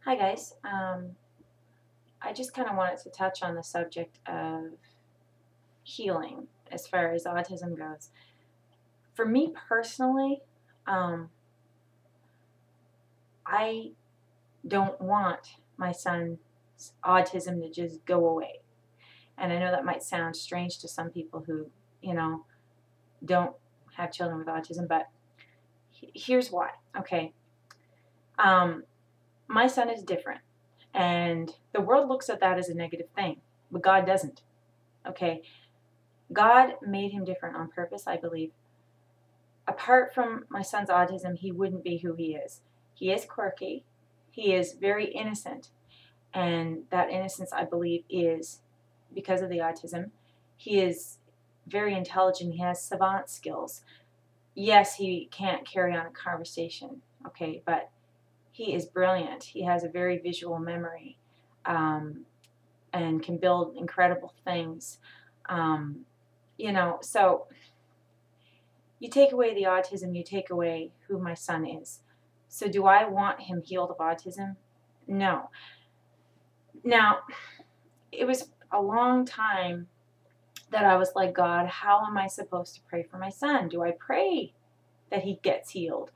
Hi guys. I just kind of wanted to touch on the subject of healing as far as autism goes. For me personally, um, I don't want my son's autism to just go away. And I know that might sound strange to some people who, you know, don't have children with autism, but here's why. Okay. Um, my son is different, and the world looks at that as a negative thing, but God doesn't. Okay. God made him different on purpose, I believe. Apart from my son's autism, he wouldn't be who he is. He is quirky. He is very innocent. And that innocence, I believe, is because of the autism. He is very intelligent. He has savant skills. Yes, he can't carry on a conversation, okay, but he is brilliant. He has a very visual memory, um, and can build incredible things. Um, so you take away the autism, you take away who my son is. So do I want him healed of autism? No. Now, it was a long time that I was like, God, how am I supposed to pray for my son? Do I pray that he gets healed?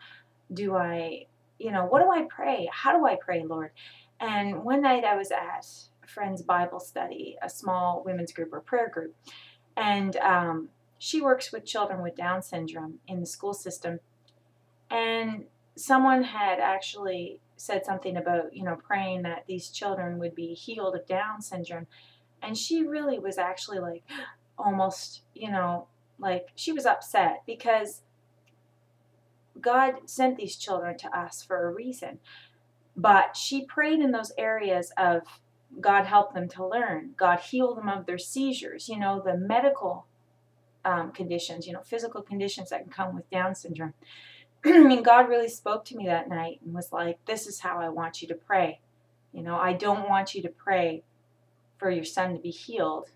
Do I, what do I pray? How do I pray, Lord? And one night I was at a friend's Bible study, a small women's group or prayer group, and she works with children with Down syndrome in the school system. And someone had actually said something about, praying that these children would be healed of Down syndrome. And she really was actually like almost, like she was upset because God sent these children to us for a reason. But she prayed in those areas of God help them to learn, God heal them of their seizures, the medical conditions, physical conditions that can come with Down syndrome. I mean, God really spoke to me that night and was like, this is how I want you to pray. I don't want you to pray for your son to be healed,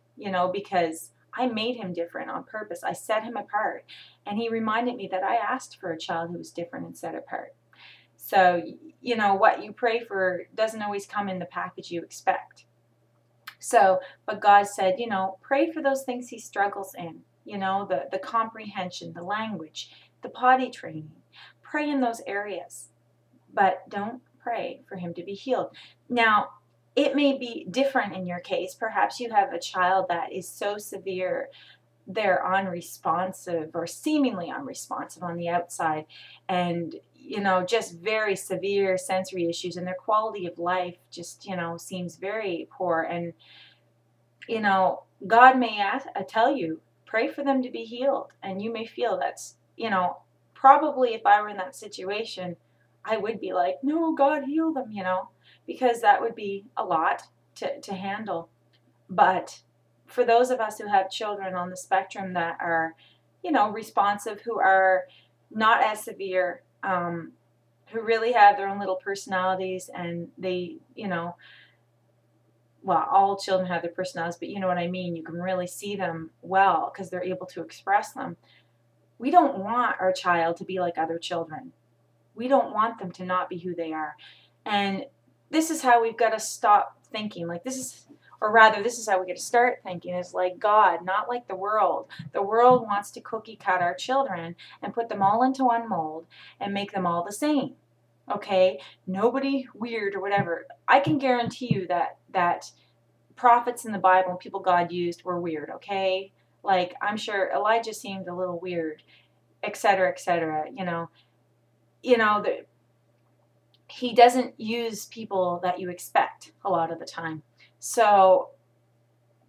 because I made him different on purpose. I set him apart. And he reminded me that I asked for a child who was different and set apart. So, what you pray for doesn't always come in the package you expect. So, but God said, pray for those things he struggles in, the comprehension, the language, the potty training. Pray in those areas, but don't pray for him to be healed. Now, it may be different in your case. Perhaps you have a child that is so severe they're unresponsive or seemingly unresponsive on the outside, and just very severe sensory issues, and their quality of life just seems very poor. And God may tell you, pray for them to be healed. And you may feel that's, probably if I were in that situation, I would be like, no, God, heal them, because that would be a lot to handle. But for those of us who have children on the spectrum that are, responsive, who are not as severe, who really have their own little personalities, and they, well, all children have their personalities, but you know what I mean? You can really see them well because they're able to express them. We don't want our child to be like other children. We don't want them to not be who they are. And this is how we've got to stop thinking. Like this is, or rather, this is how we get to start thinking is like God, not like the world. The world wants to cookie cut our children and put them all into one mold and make them all the same. Okay, nobody weird or whatever. I can guarantee you that prophets in the Bible and people God used were weird. Okay, like I'm sure Elijah seemed a little weird, etc., etc. He doesn't use people that you expect a lot of the time. So,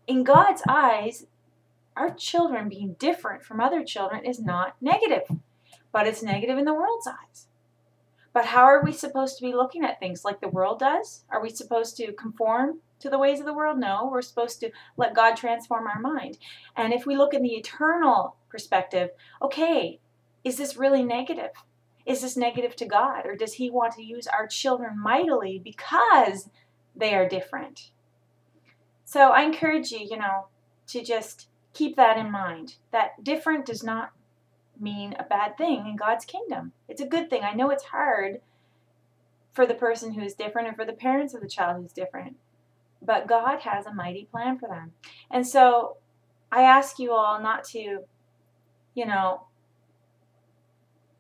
in God's eyes, our children being different from other children is not negative, but it's negative in the world's eyes. But how are we supposed to be looking at things like the world does? Are we supposed to conform to the ways of the world? No, we're supposed to let God transform our mind. And if we look in the eternal perspective, okay, is this really negative? Is this negative to God? Or does he want to use our children mightily because they are different? So I encourage you, to just keep that in mind. That different does not mean a bad thing in God's kingdom. It's a good thing. I know it's hard for the person who is different or for the parents of the child who's different. But God has a mighty plan for them. And so I ask you all not to, you know,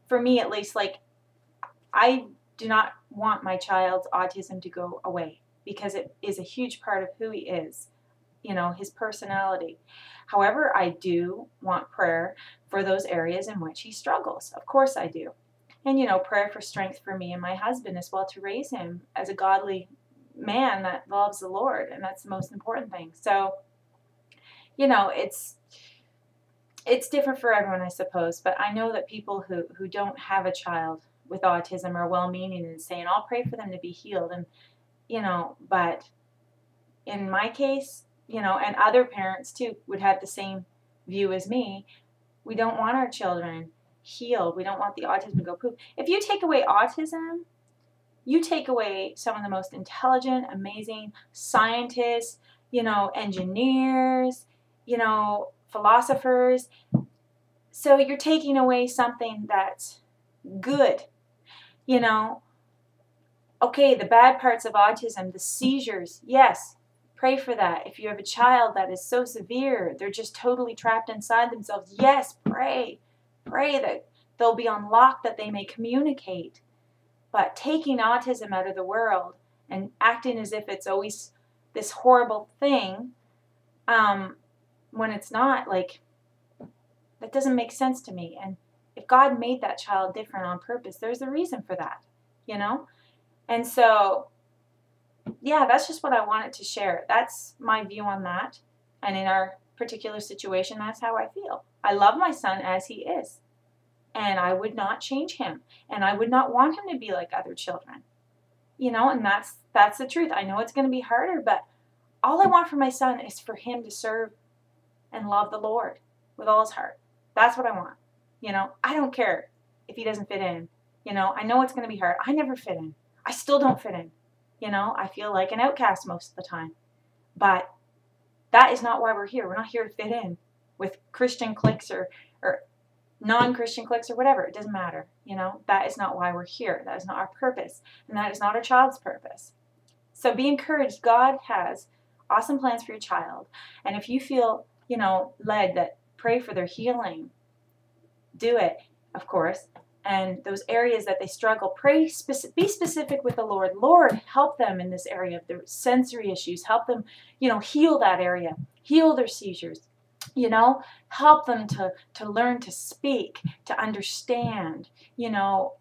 for me at least, like, I do not want my child's autism to go away because it is a huge part of who he is, you know, his personality. However, I do want prayer for those areas in which he struggles. Of course I do. And, you know, prayer for strength for me and my husband as well to raise him as a godly man that loves the Lord. And that's the most important thing. So, you know, it's different for everyone, I suppose. But I know that people who don't have a child with autism are well-meaning and saying, I'll pray for them to be healed. And, you know, but in my case, you know, and other parents too would have the same view as me. We don't want our children healed. We don't want the autism to go poof. If you take away autism, you take away some of the most intelligent, amazing scientists, you know, engineers, you know, philosophers. So you're taking away something that's good, you know. Okay, the bad parts of autism, the seizures, yes, pray for that. If you have a child that is so severe, they're just totally trapped inside themselves, yes, pray. Pray that they'll be unlocked, that they may communicate. But taking autism out of the world and acting as if it's always this horrible thing, when it's not, like, that doesn't make sense to me. And if God made that child different on purpose, there's a reason for that, you know? And so, yeah, that's just what I wanted to share. That's my view on that. And in our particular situation, that's how I feel. I love my son as he is. And I would not change him. And I would not want him to be like other children. You know, and that's the truth. I know it's going to be harder, but all I want for my son is for him to serve and love the Lord with all his heart. That's what I want. You know, I don't care if he doesn't fit in. You know, I know it's going to be hard. I never fit in. I still don't fit in. You know, I feel like an outcast most of the time. But that is not why we're here. We're not here to fit in with Christian cliques or non-Christian cliques or whatever. It doesn't matter. You know, that is not why we're here. That is not our purpose. And that is not our child's purpose. So be encouraged. God has awesome plans for your child. And if you feel, you know, led that pray for their healing, do it, of course. And those areas that they struggle, pray, be specific with the Lord. Lord, help them in this area of their sensory issues. Help them, you know, heal that area. Heal their seizures. You know, help them to learn to speak, to understand, you know,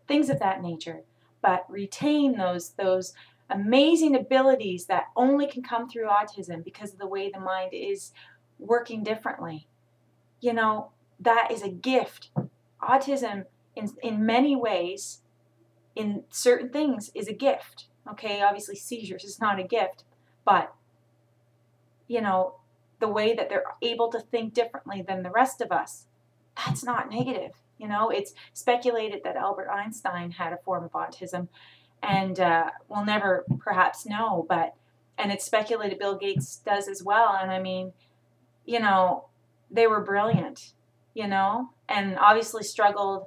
things of that nature. But retain those amazing abilities that only can come through autism because of the way the mind is working differently. You know, that is a gift. Autism, in many ways, in certain things, is a gift. Okay, obviously seizures is not a gift, but, you know, the way that they're able to think differently than the rest of us, that's not negative. You know, it's speculated that Albert Einstein had a form of autism, and we'll never perhaps know, and it's speculated Bill Gates does as well. And I mean, you know, they were brilliant, you know, and obviously struggled,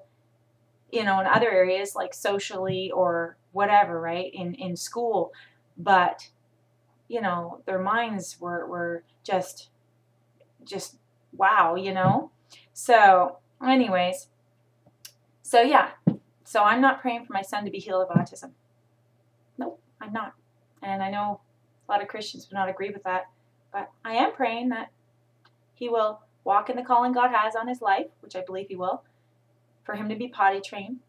you know, in other areas like socially or whatever, right, in school. But, you know, their minds were just wow, you know. So anyways, so yeah, so I'm not praying for my son to be healed of autism. Nope, I'm not. And I know a lot of Christians would not agree with that, but I am praying that he will walk in the calling God has on his life, which I believe he will, for him to be potty trained,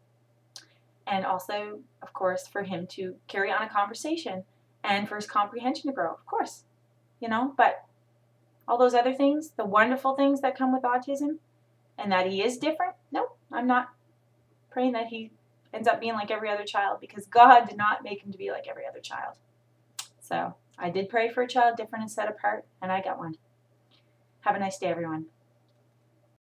and also, of course, for him to carry on a conversation and for his comprehension to grow, of course, you know. But all those other things, the wonderful things that come with autism, and that he is different, no, I'm not praying that he ends up being like every other child, because God did not make him to be like every other child. So I did pray for a child different and set apart, and I got one. Have a nice day, everyone.